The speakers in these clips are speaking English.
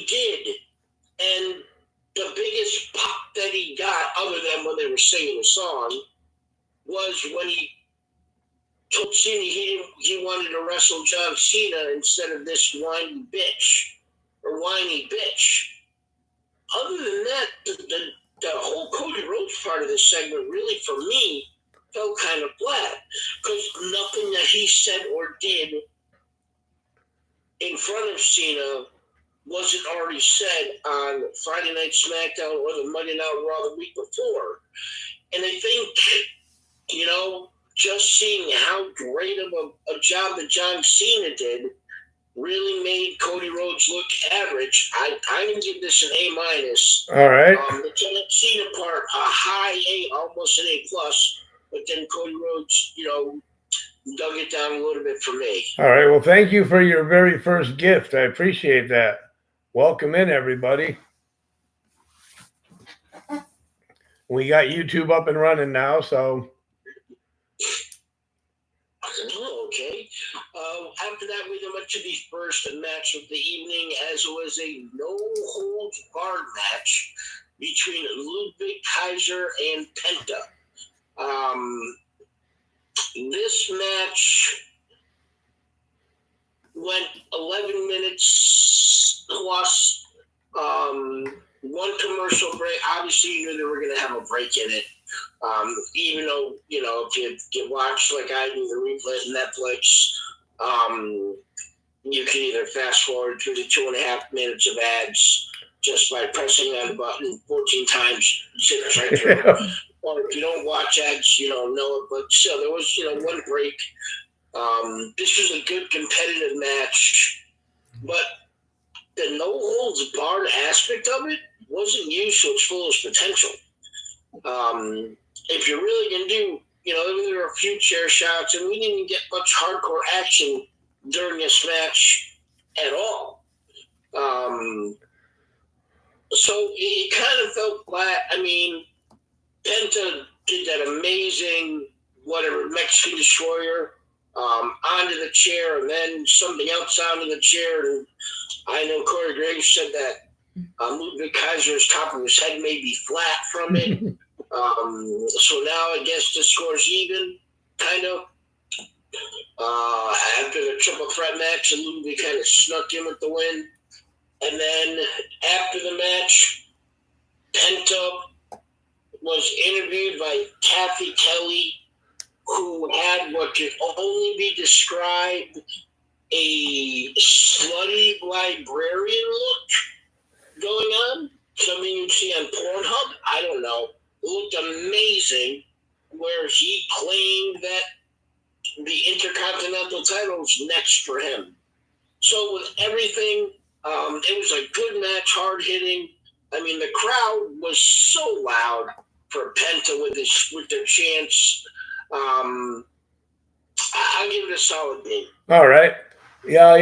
did, and the biggest pop that he got, other than when they were singing the song, was when he told Cena he wanted to wrestle John Cena instead of this whiny bitch. Other than that, the whole Cody Rhodes part of this segment really, for me, felt kind of flat because nothing that he said or did in front of Cena wasn't already said on Friday Night SmackDown or the Monday Night Raw the week before. And I think, just seeing how great of a job that John Cena did really made Cody Rhodes look average. I'm going to give this an A-. All right. The John Cena part, a high A, almost an A+. But then Cody Rhodes, dug it down a little bit for me. All right. Well, thank you for your very first gift. I appreciate that. Welcome in, everybody. We got YouTube up and running now, so. Okay. After that, we went to the first match of the evening, as it was a no-holds-barred match between Ludwig Kaiser and Penta. This match went 11 minutes plus, one commercial break. Obviously, you knew they were going to have a break in it. Even though, if you watch like I do the replay of Netflix, you can either fast forward through the 2.5 minutes of ads just by pressing that button 14 times, zip right through. Or if you don't watch ads, you don't know it. But still, there was, one break. This was a good competitive match, but the no-holds-barred aspect of it wasn't used to its fullest potential. If you're really going to do, there were a few chair shots, and we didn't get much hardcore action during this match at all. So it kind of felt flat. I mean, Penta did that amazing, Mexican Destroyer onto the chair, and then something else onto the chair. And I know Corey Graves said that Ludwig Kaiser's top of his head may be flat from it. So now I guess the score's even, kind of. After the triple threat match, and Ludwig kind of snuck in with the win. And then after the match, Penta was interviewed by Kathy Kelly, who had what could only be described a slutty librarian look going on. Something you see on Pornhub. I don't know. It looked amazing, where he claimed that the Intercontinental title was next for him. So with everything, it was a good match, hard hitting. I mean, the crowd was so loud for Penta with their chants. I'll give it a solid B. All right. Yeah.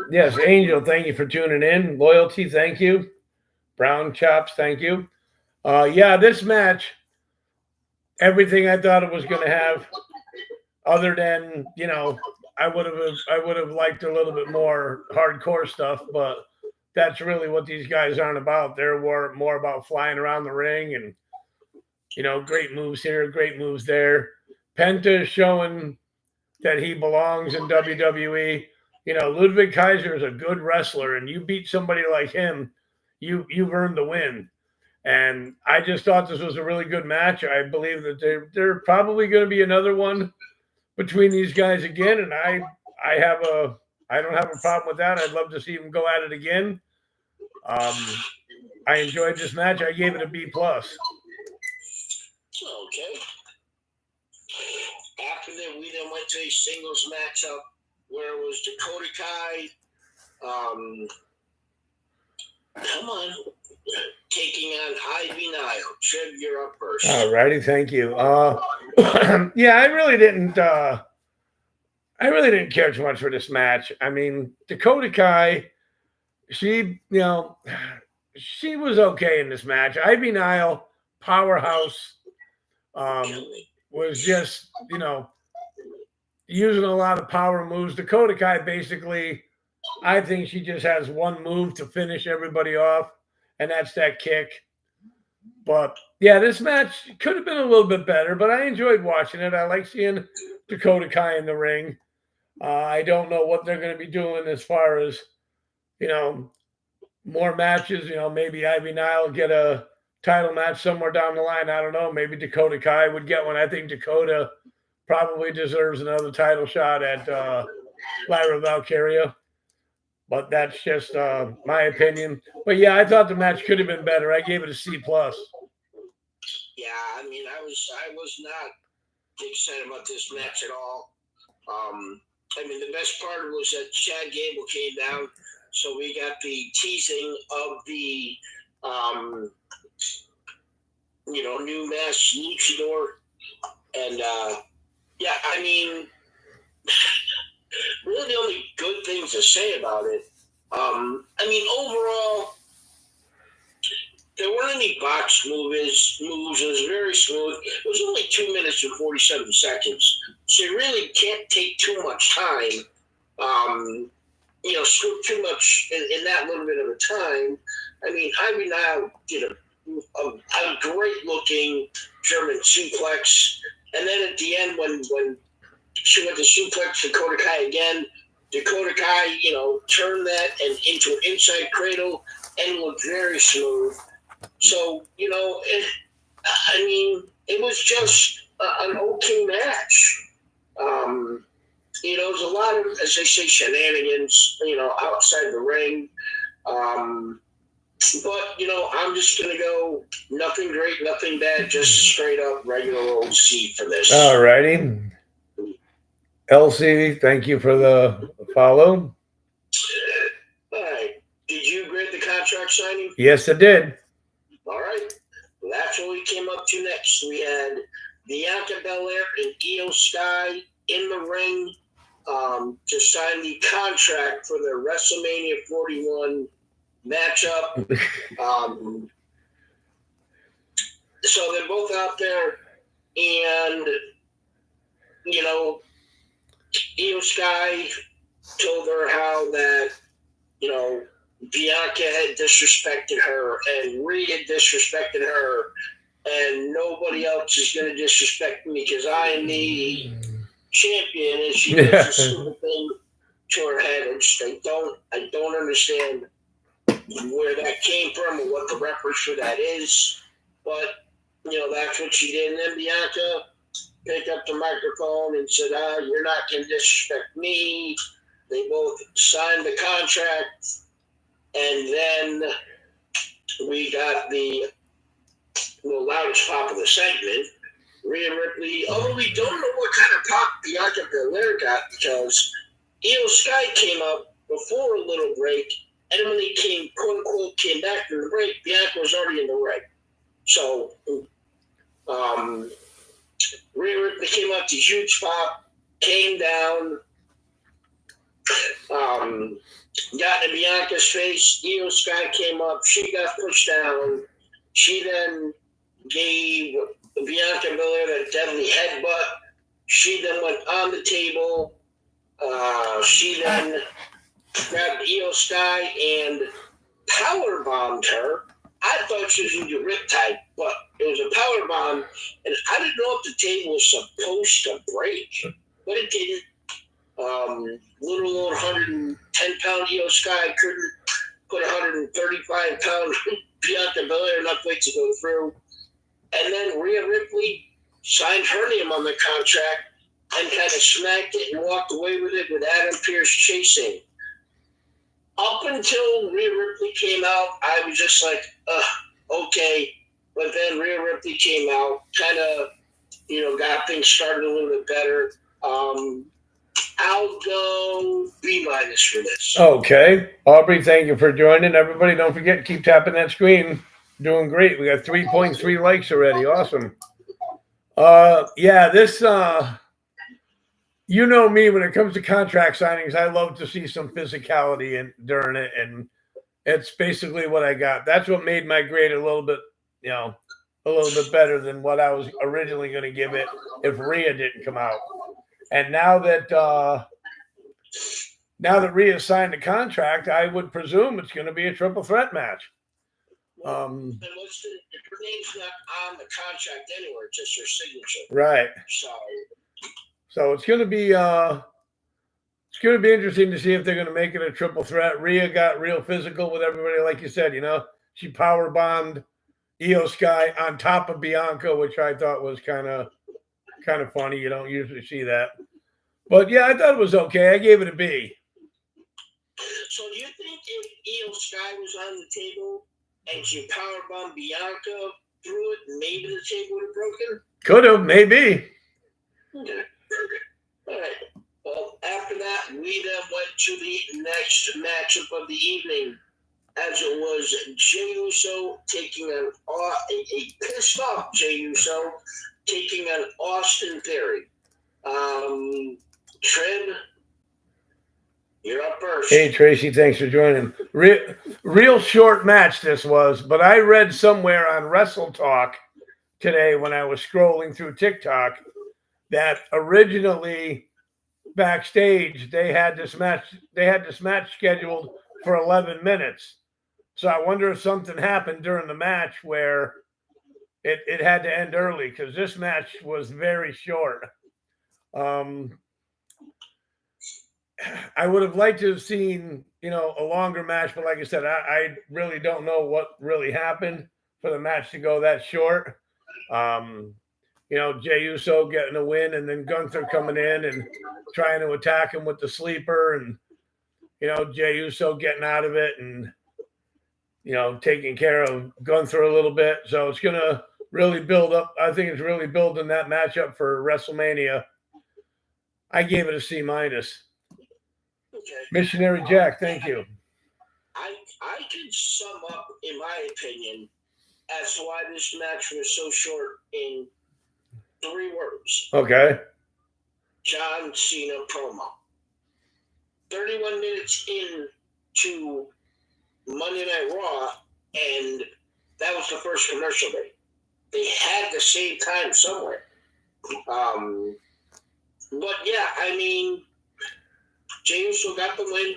Yes, Angel, thank you for tuning in. Loyalty, thank you. Brown Chops, thank you. This match, everything I thought it was going to have, other than, I would have liked a little bit more hardcore stuff, but that's really what these guys aren't about. They're more about flying around the ring and, great moves here, great moves there. Penta showing that he belongs in WWE. Ludwig Kaiser is a good wrestler, and you beat somebody like him, you've earned the win. And I just thought this was a really good match. I believe that they're probably going to be another one between these guys again, and I don't have a problem with that. I'd love to see them go at it again. I enjoyed this match. I gave it a B+. Okay. After that, we then went to a singles matchup where it was Dakota Kai. Taking on Ivy Nile. Trev, you're up first. All righty, thank you. I really didn't care too much for this match. I mean, Dakota Kai, she was okay in this match. Ivy Nile, powerhouse, was just, using a lot of power moves. Dakota Kai basically I think she just has one move to finish everybody off, and that's that kick. But yeah, this match could have been a little bit better, but I enjoyed watching it. I like seeing Dakota Kai in the ring. I don't know what they're going to be doing as far as, you know, more matches. Maybe Ivy Nile get a title match somewhere down the line. I don't know. Maybe Dakota Kai would get one. I think Dakota probably deserves another title shot at Lyra Valkyria. But that's just my opinion. But yeah, I thought the match could have been better. I gave it a C plus. Yeah, I mean, I was not excited about this match at all. I mean, the best part was that Chad Gable came down, so we got the teasing of the, new Masked Luchador, and yeah, I mean, really the only good things to say about it. I mean, overall, there weren't any box moves. It was very smooth. It was only 2 minutes and 47 seconds. So you really can't take too much time, screw too much in that little bit of a time. I mean, Ivy Nile did a great looking German suplex. And then at the end, when she went to suplex Dakota Kai again, Dakota Kai, turned that and into an inside cradle and looked very smooth. So, it was just an okay match. There's a lot of, as they say, shenanigans, outside the ring. But, I'm just going to go nothing great, nothing bad, just straight up regular old C for this. All righty. Elsie, thank you for the follow. All right. Did you grade the contract signing? Yes, I did. All right. Well, that's what we came up to next. We had Bianca Belair and Io Sky in the ring to sign the contract for their WrestleMania 41 matchup. So they're both out there, and Io Sky told her how that Bianca had disrespected her and Rhea disrespected her, and nobody else is going to disrespect me because I am the champion. And she does this stupid thing to her head, and I don't understand where that came from or what the reference for that is, but that's what she did. And then Bianca picked up the microphone and said, "You're not going to disrespect me." They both signed the contract, and then we got the loudest pop of the segment. Rhea Ripley, although we don't know what kind of pop Bianca Belair got, because Io Sky came up before a little break, and when they quote unquote, came back from the break, Bianca was already in the ring. So, Rhea Ripley came up to huge pop, came down, got in Bianca's face. Io Sky came up. She got pushed down. She then gave Bianca Belair that deadly headbutt. She then went on the table. She then grabbed Io Sky and power bombed her. I thought she was going to do riptide, but it was a power bomb, and I didn't know if the table was supposed to break, but it didn't. Little old 110-pound Io Sky couldn't put 135-pound Bianca Belair enough weight to go through. And then Rhea Ripley signed her name on the contract and kind of smacked it and walked away with it with Adam Pearce chasing. Up until Rhea Ripley came out, I was just like, okay. But then Rhea Ripley came out, kind of, got things started a little bit better. I'll go B- for this. Okay. Aubrey, thank you for joining. Everybody, don't forget, keep tapping that screen. Doing great. We got 3.3 likes already. Awesome. This, me, when it comes to contract signings, I love to see some physicality during it, and it's basically what I got. That's what made my grade a little bit better than what I was originally going to give it if Rhea didn't come out. And now that now that Rhea signed the contract, I would presume it's going to be a triple threat match. Well, and her name's not on the contract anywhere, just her signature. Right. So it's going to be interesting to see if they're going to make it a triple threat. Rhea got real physical with everybody, like you said. She power bombed Io Sky on top of Bianca, which I thought was kind of funny. You don't usually see that, but yeah, I thought it was okay. I gave it a B. So do you think if Io Sky was on the table and she powerbombed Bianca through it, maybe the table would have broken? Could have, maybe. Okay. All right. Well, after that, we then went to the next matchup of the evening, as it was Jey Uso taking on a pissed off Jey Uso taking on Austin Theory. Trent, you're up first. Hey, Tracy, thanks for joining. Real short match this was, but I read somewhere on Wrestle Talk today when I was scrolling through TikTok that originally backstage they had this match scheduled for 11 minutes. So I wonder if something happened during the match where it had to end early, because this match was very short. I would have liked to have seen, a longer match, but like I said, I really don't know what really happened for the match to go that short. Jey Uso getting a win, and then Gunther coming in and trying to attack him with the sleeper, and Jey Uso getting out of it and taking care of Gunther a little bit. So it's gonna really build up. I think it's really building that matchup for WrestleMania. I gave it a C-. Okay. Missionary Jack, thank you. I could sum up, in my opinion, as to why this match was so short in 3 words. Okay. John Cena promo. 31 minutes into Monday Night Raw, and that was the first commercial break. They had to save time somewhere. But yeah, I mean, Jey Uso got the win,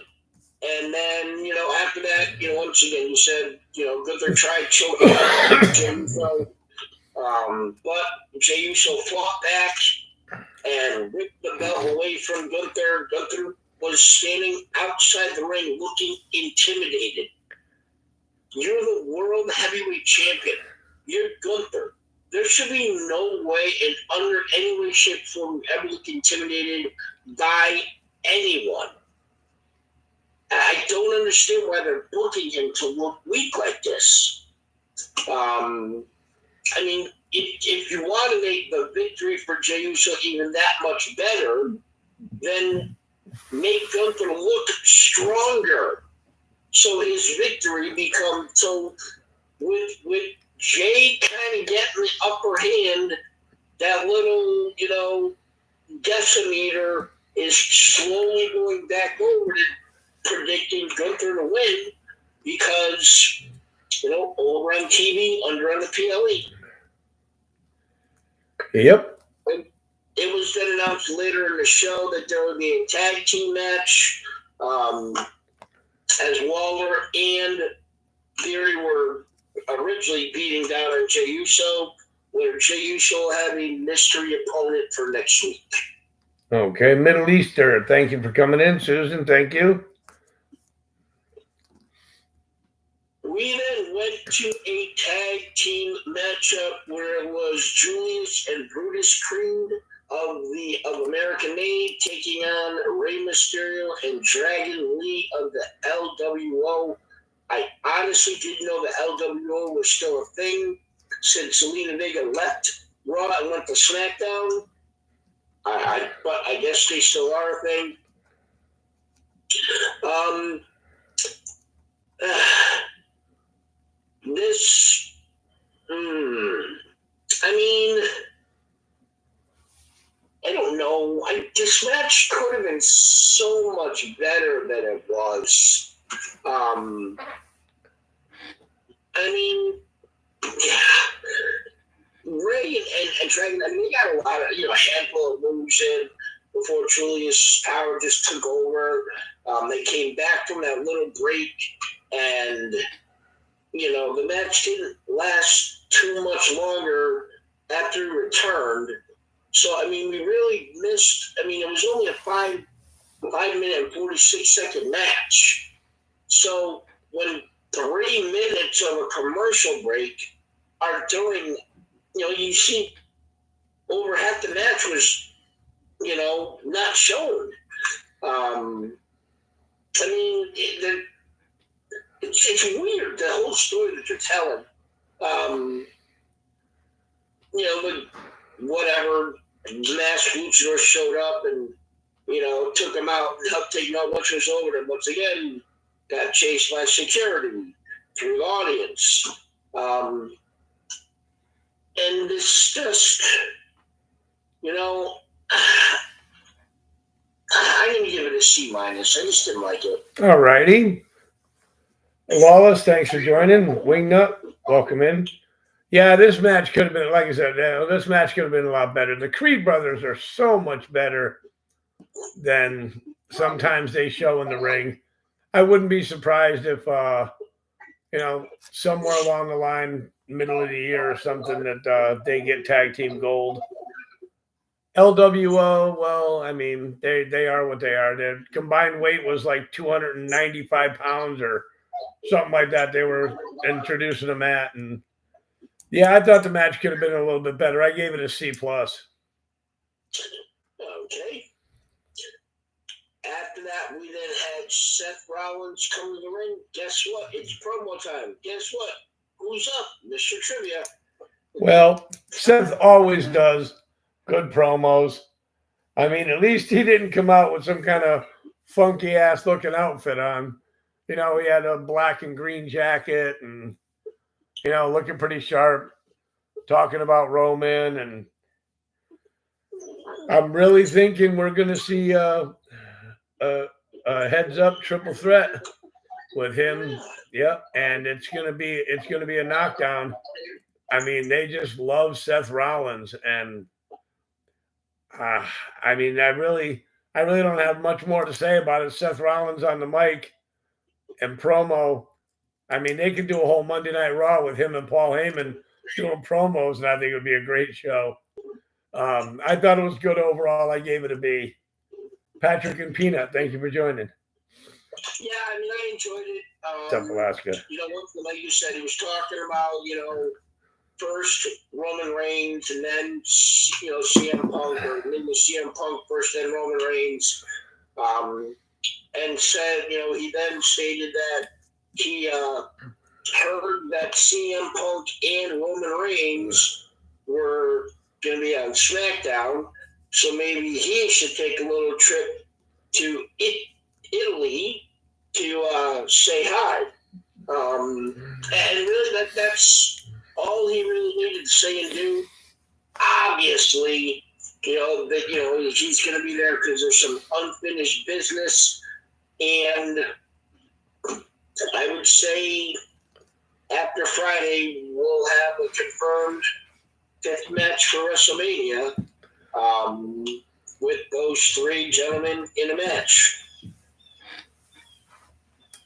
and then after that, once again, you said Gunther tried choking out Jey Uso, but Jey Uso fought back and ripped the belt away from Gunther. Gunther was standing outside the ring, looking intimidated. You're the world heavyweight champion. You're Gunther. There should be no way, in under any way, shape, form, you ever look intimidated by anyone. I don't understand why they're booking him to look weak like this. I mean, if you want to make the victory for Jey Uso even that much better, then make Gunther look stronger. So his victory becomes so with Jay kind of getting the upper hand, that little decimeter is slowly going back over to predicting Gunther to win, because over on TV, under on the PLE. Yep. And it was then announced later in the show that there would be a tag team match, as Waller and Theory were originally beating down on Jey Uso, where Jey Uso will have a mystery opponent for next week. Okay, Middle Easter, thank you for coming in, Susan. Thank you. We then went to a tag team matchup where it was Julius and Brutus Creed of American Made taking on Rey Mysterio and Dragon Lee of the LWO. I honestly didn't know the LWO was still a thing since Zelina Vega left Raw and went to SmackDown. But I guess they still are a thing. I mean, I don't know. This match could have been so much better than it was. I mean, Ray and Dragon, I mean, they got a lot of, a handful of moves in. before Julius Power just took over. They came back from that little break, and the match didn't last too much longer after he returned. So we really missed. It was only a 5 minute and 46-second match. So when 3 minutes of a commercial break are during, you see over half the match was, not shown. It's weird, the whole story that you're telling. Whatever, Masked Luchador showed up and, took him out and helped take him out once it was over. And once again, got chased by security through the audience. And it's just, I'm going to give it a C-. I just didn't like it. All righty. Lawless, thanks for joining. Wingnut, welcome in. Yeah, this match could have been, like I said, this match could have been a lot better. The Creed brothers are so much better than sometimes they show in the ring. I wouldn't be surprised if, somewhere along the line, middle of the year or something, that they get tag team gold. LWO, well, they are what they are. Their combined weight was like 295 pounds or something like that. They were introducing them at, and yeah, I thought the match could have been a little bit better. I gave it a C+. Okay. After that, we then had Seth Rollins come to the ring. Guess what? It's promo time. Guess what? Who's up? Mr. Trivia. Well, Seth always does good promos. At least he didn't come out with some kind of funky ass looking outfit on. He had a black and green jacket and, looking pretty sharp, talking about Roman. And I'm really thinking we're going to see a heads up triple threat with him. Yep. And it's going to be a knockdown. They just love Seth Rollins. And I really don't have much more to say about it. Seth Rollins on the mic and promo. They could do a whole Monday Night Raw with him and Paul Heyman doing promos, and I think it would be a great show. I thought it was good overall. I gave it a B. Patrick and Peanut, thank you for joining. Yeah, I enjoyed it. Alaska. Like you said, he was talking about, first Roman Reigns and then, CM Punk, or maybe CM Punk first, then Roman Reigns. And said, he then stated that he heard that CM Punk and Roman Reigns were going to be on SmackDown, so maybe he should take a little trip to Italy to say hi. And really, that's all he really needed to say and do. Obviously, that he's going to be there because there's some unfinished business, and I would say after Friday we'll have a confirmed fifth match for WrestleMania with those three gentlemen in a match.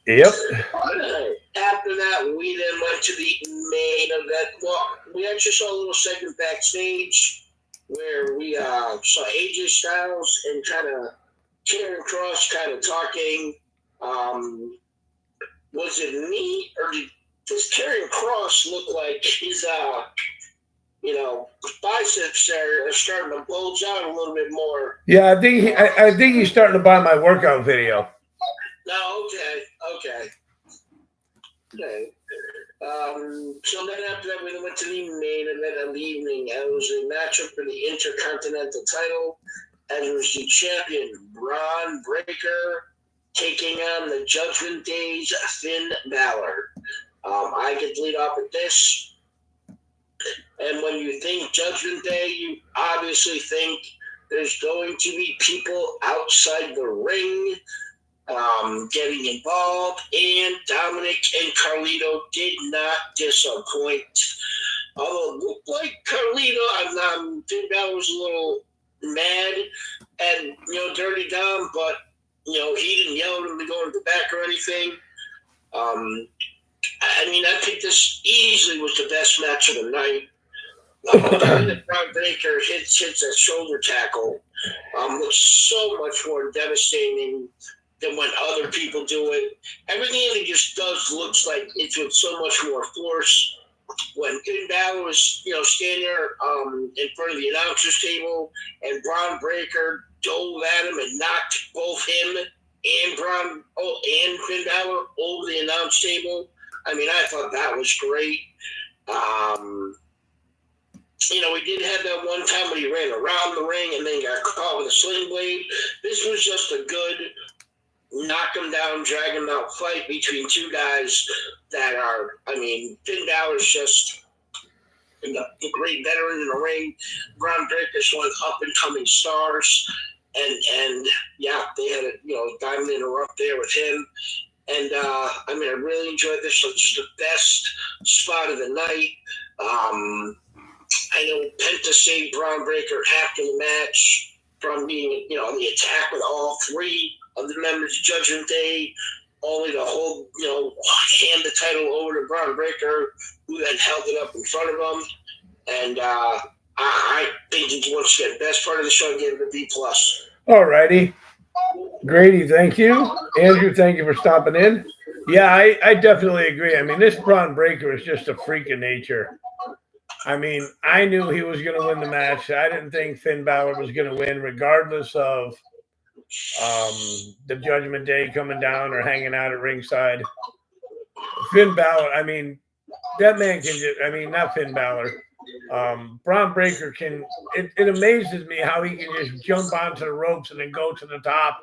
Yep. After that, we then went to the main event. Well, we actually saw a little segment backstage where we saw AJ Styles and kind of Karrion Kross kind of talking. Was it me, or does Karrion Kross look like his biceps are starting to bulge out a little bit more? Yeah, I think he's starting to buy my workout video. No, okay. So then after that, we went to the main event of the evening. It was a matchup for the Intercontinental title, and it was the champion, Bron Breakker, taking on the Judgment Day's Finn Balor. I get to lead off with this. And when you think Judgment Day, you obviously think there's going to be people outside the ring getting involved, and Dominic and Carlito did not disappoint. Although it looked like Carlito, Finn Balor was a little mad at, Dirty Dom, but, he didn't yell at him to go into the back or anything. I think this easily was the best match of the night. The way that Bron Breakker hits that shoulder tackle looks so much more devastating than when other people do it. Everything that he just does looks like it's with so much more force. When Finn Balor was, standing there in front of the announcer's table, and Bron Breakker dove at him and knocked both him and Finn Balor over the announce table. I thought that was great. We did have that one time when he ran around the ring and then got caught with a sling blade. This was just a good knock him down, drag him out fight between two guys that are, Finn Balor's just a great veteran in the ring. Bron Breakker's one up-and-coming stars. And they had a diamond in the rough there with him. And, I really enjoyed this. So it's just the best spot of the night. I know Penta saved Bron Breakker after the match from being, on the attack with all three of the members of Judgment Day, only to hold, hand the title over to Bron Breakker, who then held it up in front of him. And I think once again, best part of the show, I gave it a B+. All righty. Grady, thank you. Andrew, thank you for stopping in. Yeah, I definitely agree. This Bron Breakker is just a freak of nature. I knew he was going to win the match. I didn't think Finn Balor was going to win, regardless of the Judgment Day coming down or hanging out at ringside. Finn Balor, that man can just, not Finn Balor. Bron Breakker can, it amazes me how he can just jump onto the ropes and then go to the top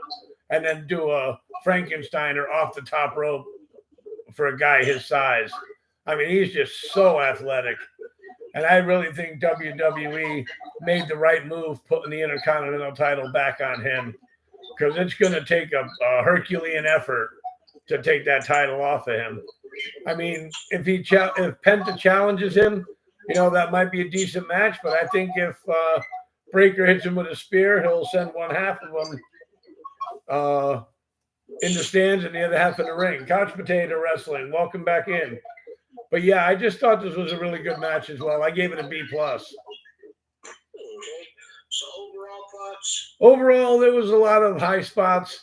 and then do a Frankensteiner off the top rope for a guy his size. He's just so athletic. And I really think WWE made the right move putting the Intercontinental title back on him, because it's going to take a Herculean effort to take that title off of him. If Penta challenges him, that might be a decent match. But I think if Breakker hits him with a spear, he'll send one half of them in the stands and the other half in the ring. Couch Potato Wrestling, welcome back in. But yeah, I just thought this was a really good match as well. I gave it a B+. Okay. So overall thoughts? Overall, there was a lot of high spots,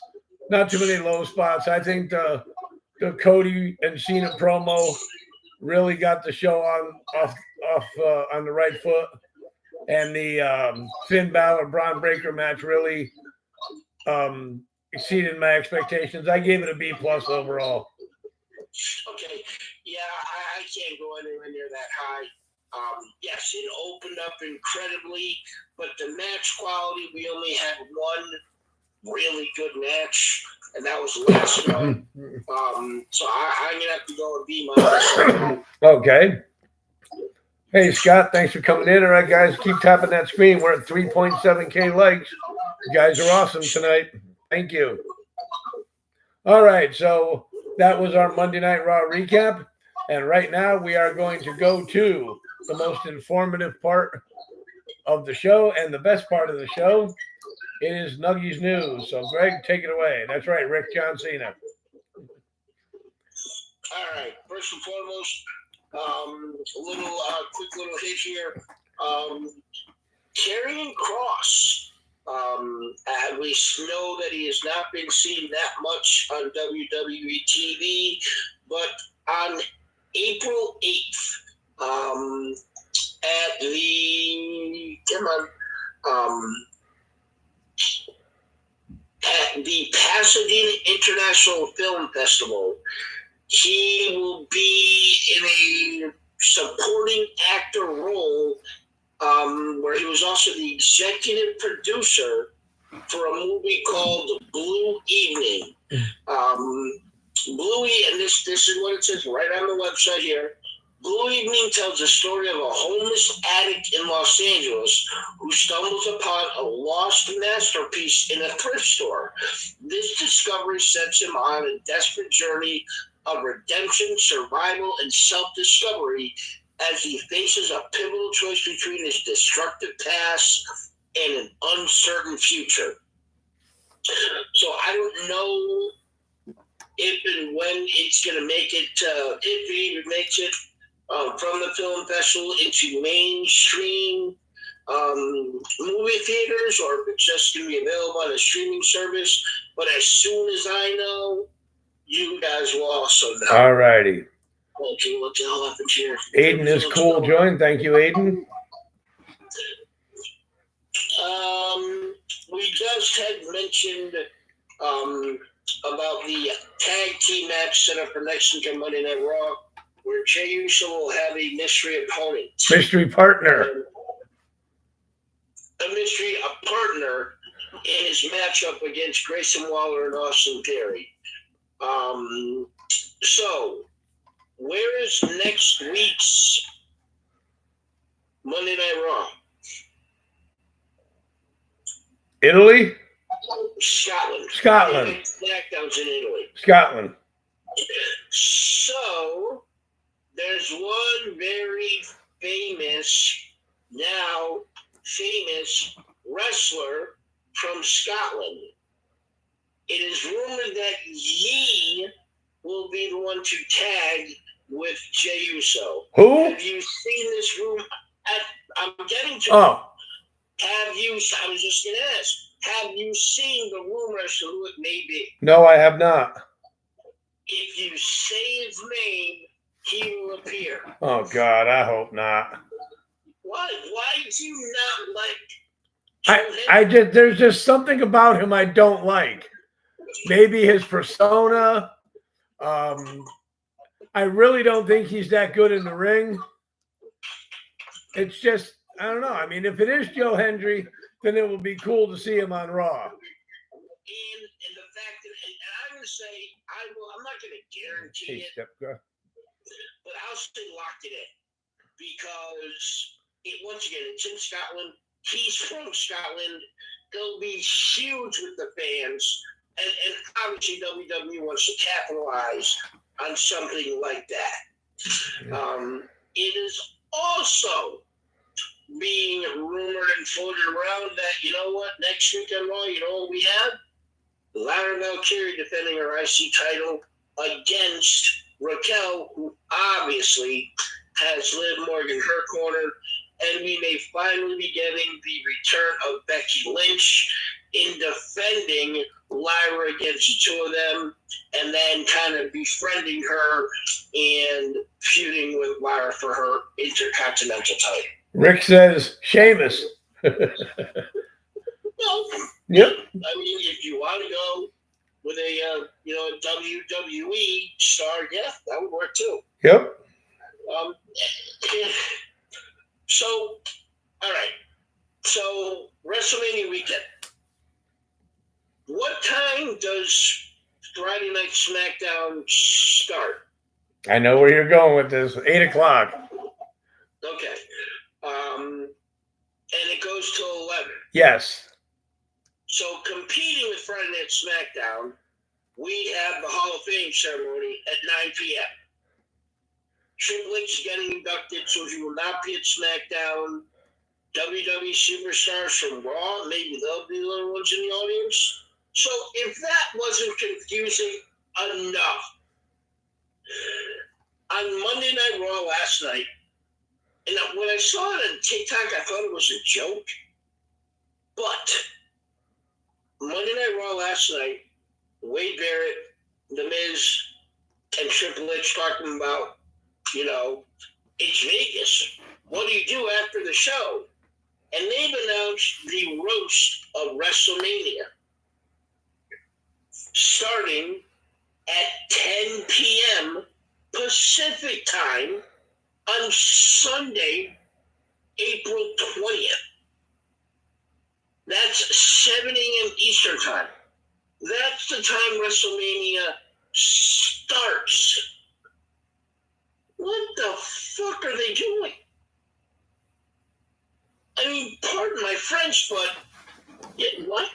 not too many low spots. I think the Cody and Cena promo really got the show on the right foot, and the Finn Balor Bron Breakker match really exceeded my expectations. I gave it a B+ overall. Okay. Yeah, I can't go anywhere near that high. Yes, it opened up incredibly, but the match quality, we only had one really good match, and that was the last one. So I'm going to have to go with B-. Okay. Hey, Scott, thanks for coming in. All right, guys, keep tapping that screen. We're at 3.7K likes. You guys are awesome tonight. Thank you. All right, so that was our Monday Night Raw recap. And right now we are going to go to the most informative part of the show and the best part of the show. It is Nuggies News. So, Greg, take it away. That's right, Rick John Cena. All right. First and foremost, quick little hit here. Karrion Kross. We know that he has not been seen that much on WWE TV, but on April 8th, at the Pasadena International Film Festival, he will be in a supporting actor role, where he was also the executive producer for a movie called Blue Evening. And this is what it says right on the website here. Blue Evening tells the story of a homeless addict in Los Angeles who stumbles upon a lost masterpiece in a thrift store. This discovery sets him on a desperate journey of redemption, survival, and self-discovery as he faces a pivotal choice between his destructive past and an uncertain future. So I don't know if and when it's going to make it, if it even makes it from the film festival into mainstream movie theaters, or if it's just going to be available on a streaming service. But as soon as I know, you guys will also know. All righty. Okay, what the hell happened here? Aiden is cool. Join. Thank you, Aiden. We just had mentioned about the tag team match set up for next week on Monday Night Raw, where Jey Uso will have a mystery opponent. Mystery partner. A mystery partner in his matchup against Grayson Waller and Austin Theory. So, where is next week's Monday Night Raw? Italy? Scotland. Scotland. SmackDown's in Italy. Scotland. So, there's one very famous, now famous wrestler from Scotland. It is rumored that he will be the one to tag with Jey Uso. Who? Have you seen this room? I'm getting to Oh. Have you, I was just going to ask, have you seen the rumor as to who it may be? No, I have not. If you say his name, he will appear. Oh, God, I hope not. Why? Why do you not like I just, there's just something about him I don't like. Maybe his persona. I really don't think he's that good in the ring. It's just, I don't know. I mean, if it is Joe Hendry, then it will be cool to see him on Raw. And the fact that, and I'm going to say, I'm not going to guarantee it, but I'll say lock it in. Because, once again, it's in Scotland. He's from Scotland. He'll be huge with the fans. And obviously WWE wants to capitalize on something like that. It is also being rumored and floated around that, you know what, next week on Raw, you know what we have? Lara Valkyrie defending her IC title against Raquel, who obviously has Liv Morgan in her corner, and we may finally be getting the return of Becky Lynch in defending Lyra against the two of them, and then kind of befriending her and feuding with Lyra for her Intercontinental title. Rick says Sheamus. Well, Yep. I mean, if you want to go with a WWE star, yeah, that would work too. Yep. So, all right. So, WrestleMania weekend. What time does Friday Night SmackDown start? I know where you're going with this. 8 o'clock. Okay. And it goes till 11. Yes. So, competing with Friday Night SmackDown, we have the Hall of Fame ceremony at 9 p.m. Triple H is getting inducted, so he will not be at SmackDown. WWE superstars from Raw, maybe they'll be the little ones in the audience. So if that wasn't confusing enough, on Monday Night Raw last night, and when I saw it on TikTok, I thought it was a joke. But Monday Night Raw last night, Wade Barrett, The Miz, and Triple H talking about, it's Vegas. What do you do after the show? And they've announced the roast of WrestleMania starting at 10 p.m. Pacific time on Sunday, April 20th. That's 7 a.m. Eastern time. That's the time WrestleMania starts. What the fuck are they doing? I mean, pardon my French, but what?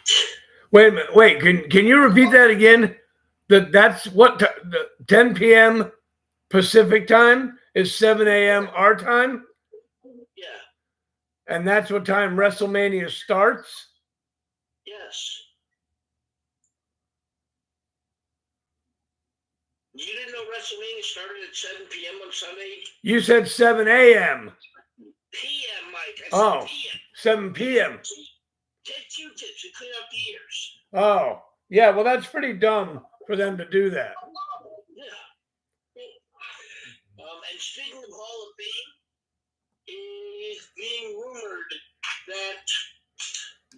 Wait a minute. Wait, can you repeat that again? That's what the 10 p.m. Pacific time is 7 a.m. our time? Yeah. And that's what time WrestleMania starts? Yes. You didn't know WrestleMania started at 7 p.m. on Sunday? You said 7 a.m. p.m., Mike. I said Oh, p.m. 7 p.m. Take Q-tips and clean out the ears. Oh, yeah. Well, that's pretty dumb for them to do that. Yeah. And speaking of Hall of Fame, it is being rumored that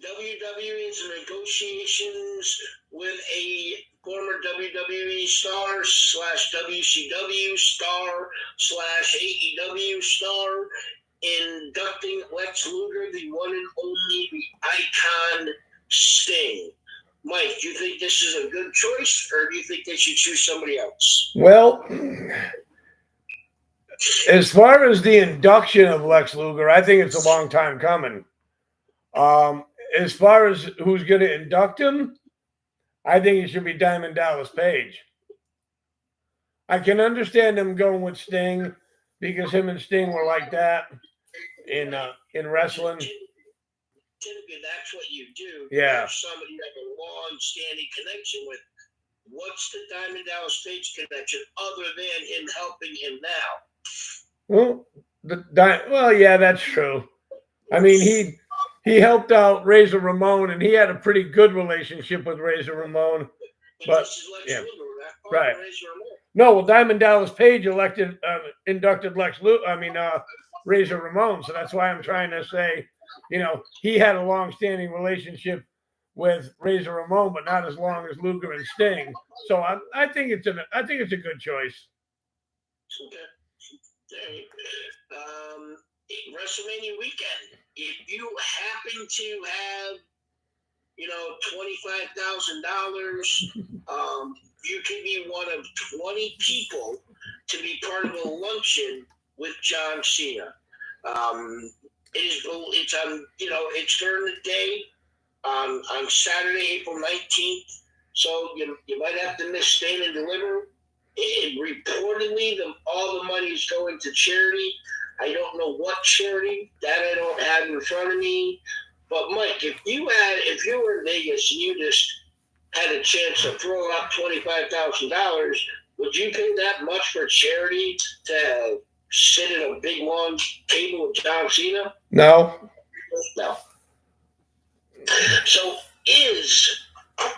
WWE is in negotiations with a former WWE star / WCW star / AEW star, inducting Lex Luger, the one and only, the icon Sting. Mike, do you think this is a good choice, or do you think they should choose somebody else? Well, as far as the induction of Lex Luger, I think it's a long time coming. As far as who's going to induct him, I think it should be Diamond Dallas Page. I can understand them going with Sting because him and Sting were like that in wrestling. Typically, that's what you do. Yeah. Have somebody you have a long-standing connection with. What's the Diamond Dallas Page connection other than him helping him now? Well, yeah, that's true. I mean, he helped out Razor Ramon, and he had a pretty good relationship with Razor Ramon. But this is Lex yeah, Luger, right. Razor Ramon. No, well, Diamond Dallas Page inducted Razor Ramon. So that's why I'm trying to say, he had a long-standing relationship with Razor Ramon, but not as long as Luger and Sting. So I think it's a good choice. Okay. WrestleMania weekend. If you happen to have, $25,000, you could be one of 20 people to be part of a luncheon with John Cena. It's during the day on Saturday, April 19th. So you might have to miss Stand and Deliver. Reportedly, all the money is going to charity. I don't know what charity. That I don't have in front of me. But Mike, if you were in Vegas and you just had a chance to throw out $25,000, would you pay that much for charity to sit at a big long table with John Cena? No. No. So, is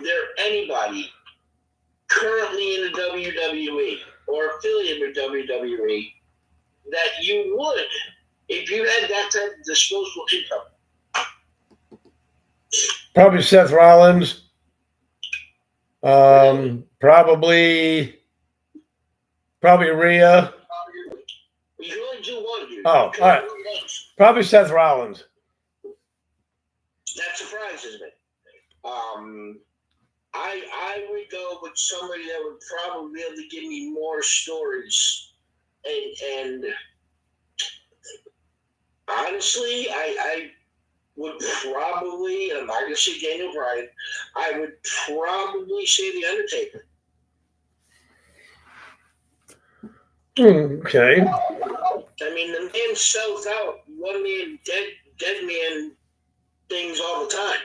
there anybody currently in the WWE or affiliated with WWE that you would, if you had that type of disposable income? Probably Seth Rollins. Probably Rhea. You can only do one, dude. Oh, all right. Probably Seth Rollins. That surprises me. I would go with somebody that would probably be able to give me more stories. And honestly, I would probably, I'm not going to say Daniel Bryan, I would probably say The Undertaker. Okay. I mean, the man sells out one man, dead man things all the time.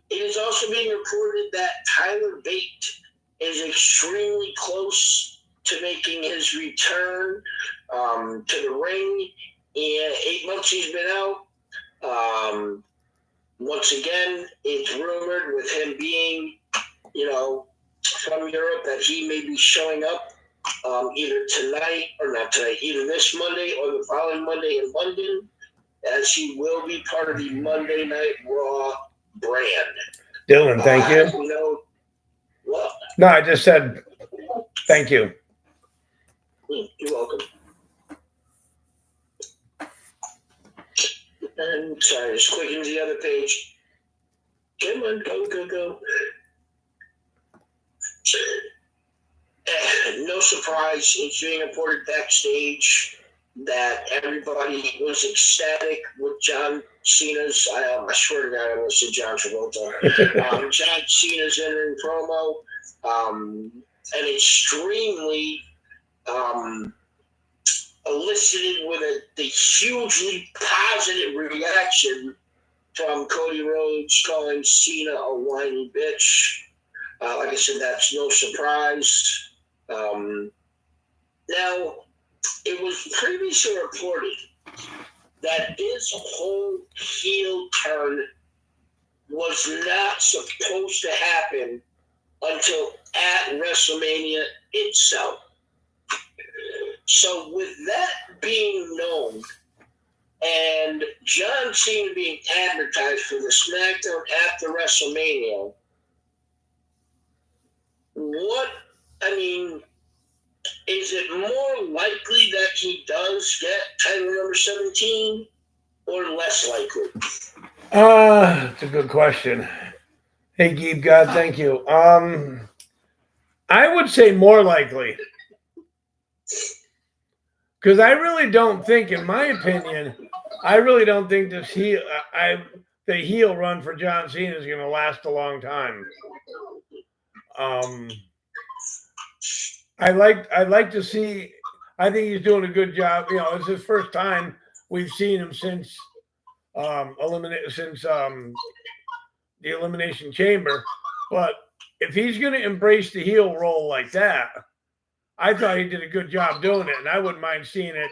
It is also being reported that Tyler Bate is extremely close to making his return to the ring. And 8 months he's been out. Once again, it's rumored with him being, from Europe that he may be showing up either tonight or not tonight, either this Monday or the following Monday in London, as he will be part of the Monday Night Raw brand. Dylan, thank you. What? No, I just said thank you. You're welcome. And sorry, just clicking to the other page. Come on, go. No surprise, it's being reported backstage that everybody was ecstatic with John Cena's, I swear to God, I almost said John Travolta. John Cena's entering promo. An extremely elicited with the hugely positive reaction from Cody Rhodes calling Cena a whiny bitch. Like I said, that's no surprise. Now, it was previously reported that this whole heel turn was not supposed to happen until at WrestleMania itself. So with that being known, and John Cena being advertised for the SmackDown after WrestleMania, is it more likely that he does get title number 17 or less likely? It's a good question. Hey, Geeb God, thank you. I would say more likely. Because I really don't think, in my opinion, I really don't think the heel run for John Cena is going to last a long time. I'd like to see. I think he's doing a good job. You know, it's his first time we've seen him since the Elimination Chamber. But if he's going to embrace the heel role like that, I thought he did a good job doing it, and I wouldn't mind seeing it,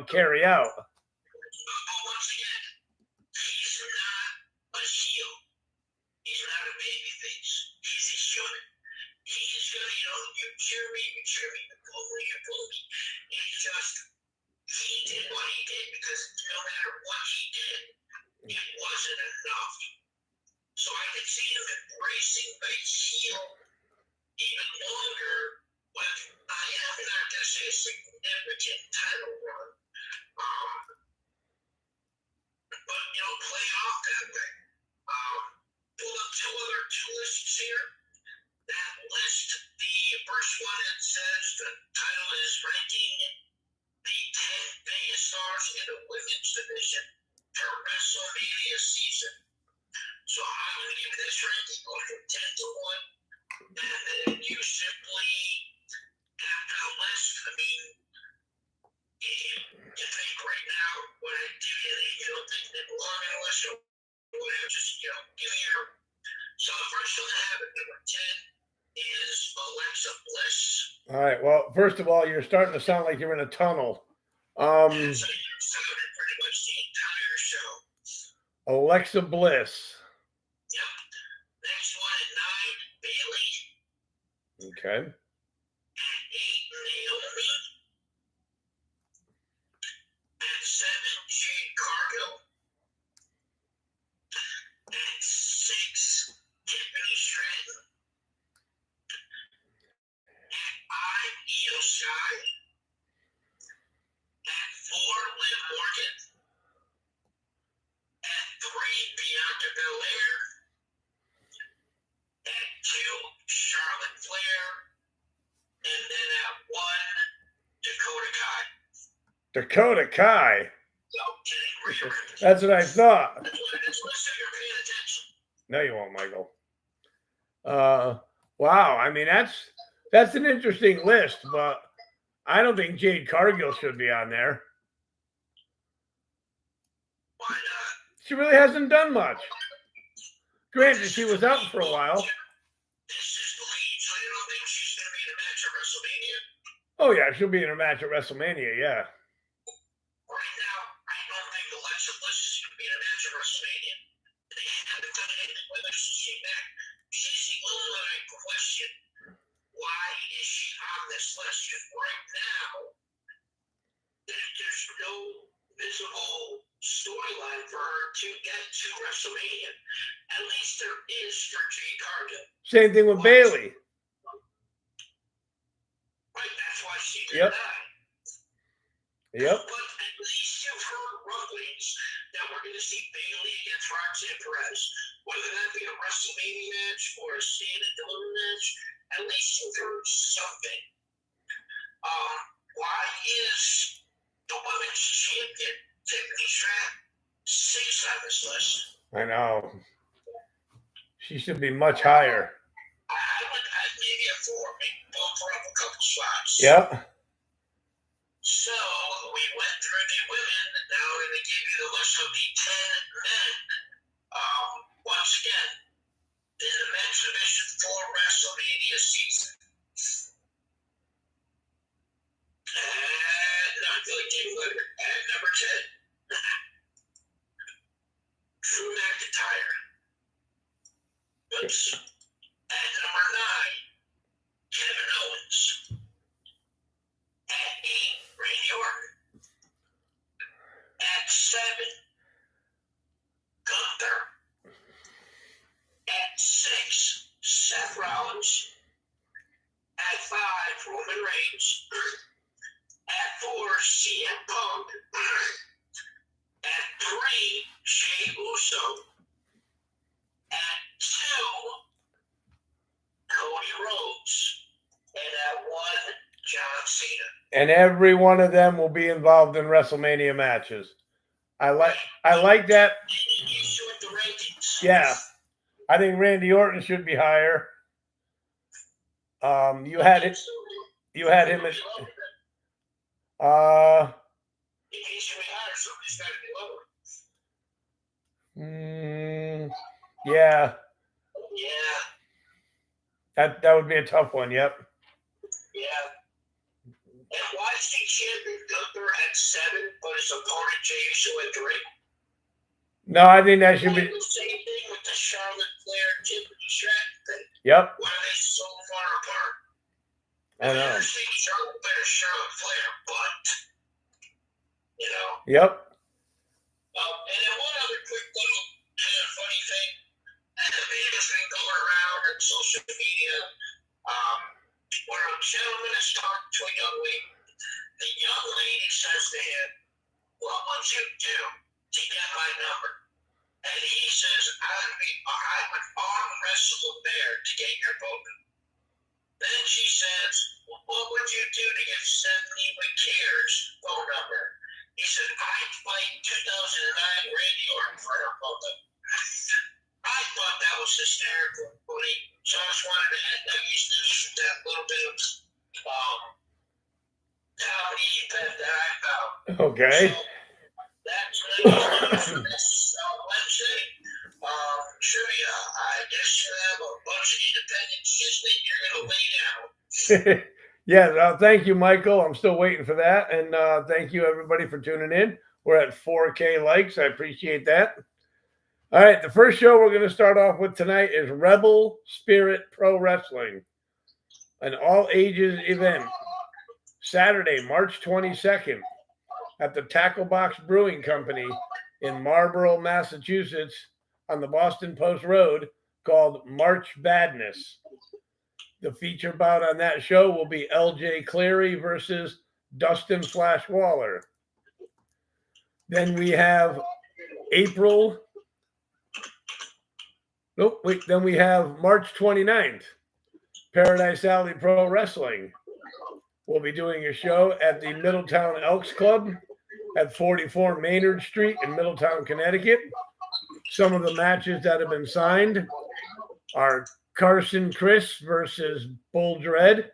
carry out. Once again, he's not a heel. He's not a babyface. He's a human. He's gonna, you cheer me, you pull me. He did what he did because no matter what he did, it wasn't enough. So I could see him embracing the heel even longer. But I am not going to say a significant title run. But, play off that way. Pull up two lists here. That list, the first one, it says the title is ranking the 10 biggest stars in the women's division for WrestleMania season. So I'm going to give this ranking going from 10 to 1. And then you simply after the list, you think right now, what I do, you don't think they belong in a list or whatever, just, give me your. So the first one I have at number 10 is Alexa Bliss. All right, well, first of all, you're starting to sound like you're in a tunnel. So you sounded pretty much the entire show. Alexa Bliss. Yep. Next one at 9, Bayley. Okay. At 8, Naomi. At 7, Jade Cargill. At 6, Tiffany Stratton. At 5, Io Sky. At 4, Liv Morgan. At 3, Bianca Belair. At 2, Charlotte Flair. And then at 1, Dakota Kai. Dakota Kai? No kidding. That's what I thought. That's why this list, so you're paying attention. No, you won't, Michael. Wow. I mean, that's an interesting list, but I don't think Jade Cargill should be on there. Why not? She really hasn't done much. Granted, she was out for a while. This is the lead, so you don't think she's going to be in a match at WrestleMania? Oh, yeah, she'll be in a match at WrestleMania, yeah. Right now, I don't think Alexa Bliss is going to be in a match at WrestleMania. They haven't done anything with her since she came back. She's the only one I question. Why is she on this list? Because right now, there's no visible storyline for her to get to WrestleMania. At least there is for Jade Cargill. Same thing with Bayley. Right, that's why she did that. Yep. But at least you've heard rumblings that we're going to see Bayley against Roxanne Perez. Whether that be a WrestleMania match or a stand and deliver match, at least you've heard something. Why is the women's champion Tiffany Stratton 6 on this list? I know. She should be much higher. I would add maybe a 4, maybe bump her up a couple spots. Yep. So we went WrestleMania season. And not the game winner at number 10. Drew McIntyre. Oops. At number 9, Kevin Owens. At 8, Randy Orton. At 7, Gunther. At 6, Seth Rollins. At 5, Roman Reigns. At 4, CM Punk. At 3, Jey Uso. At 2, Cody Rhodes. And at 1, John Cena. And every one of them will be involved in WrestleMania matches. I like that. Issue with the rankings. Yeah. I think Randy Orton should be higher. You had him at If he should be higher, somebody's got to be lower. yeah. Yeah. That would be a tough one, yep. Yeah. And why is the champion Gunther at 7, but his opponent Jey Uso at 3? No, I think that should be. The same thing with the Charlotte Flair Tiffany Stratton thing. Yep. Why are they so far apart? I know. I've seen Charlotte Flair, but Yep. And then one other quick little kind of funny thing. The video's been going around on social media. Where a gentleman is talking to a young lady. The young lady says to him, "What would you do to get my number?" And he says, I would arm wrestle a bear to get your phone number. Then she says, "Well, what would you do to get Stephanie McKeer's phone number?" He said, "I'd fight 2009 Randy Orton for her phone number." I thought that was hysterical, buddy. So I just wanted to add that little bit of comedy that I found. Okay. So that's for this Wednesday. Trivia. I guess you have a bunch of independences that you're going to lay down. Yeah, thank you, Michael. I'm still waiting for that. And thank you, everybody, for tuning in. We're at 4K likes. I appreciate that. All right, the first show we're going to start off with tonight is Rebel Spirit Pro Wrestling, an all-ages event, Saturday, March 22nd, at the Tackle Box Brewing Company in Marlborough, Massachusetts, on the Boston Post Road, called March Badness. The feature bout on that show will be LJ Cleary versus Dustin Flash Waller. Then we have Then we have March 29th, Paradise Alley Pro Wrestling. We'll be doing a show at the Middletown Elks Club at 44 Maynard Street in Middletown, Connecticut. Some of the matches that have been signed are Carson Chris versus Bull Dread,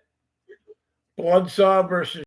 Bloodsaw versus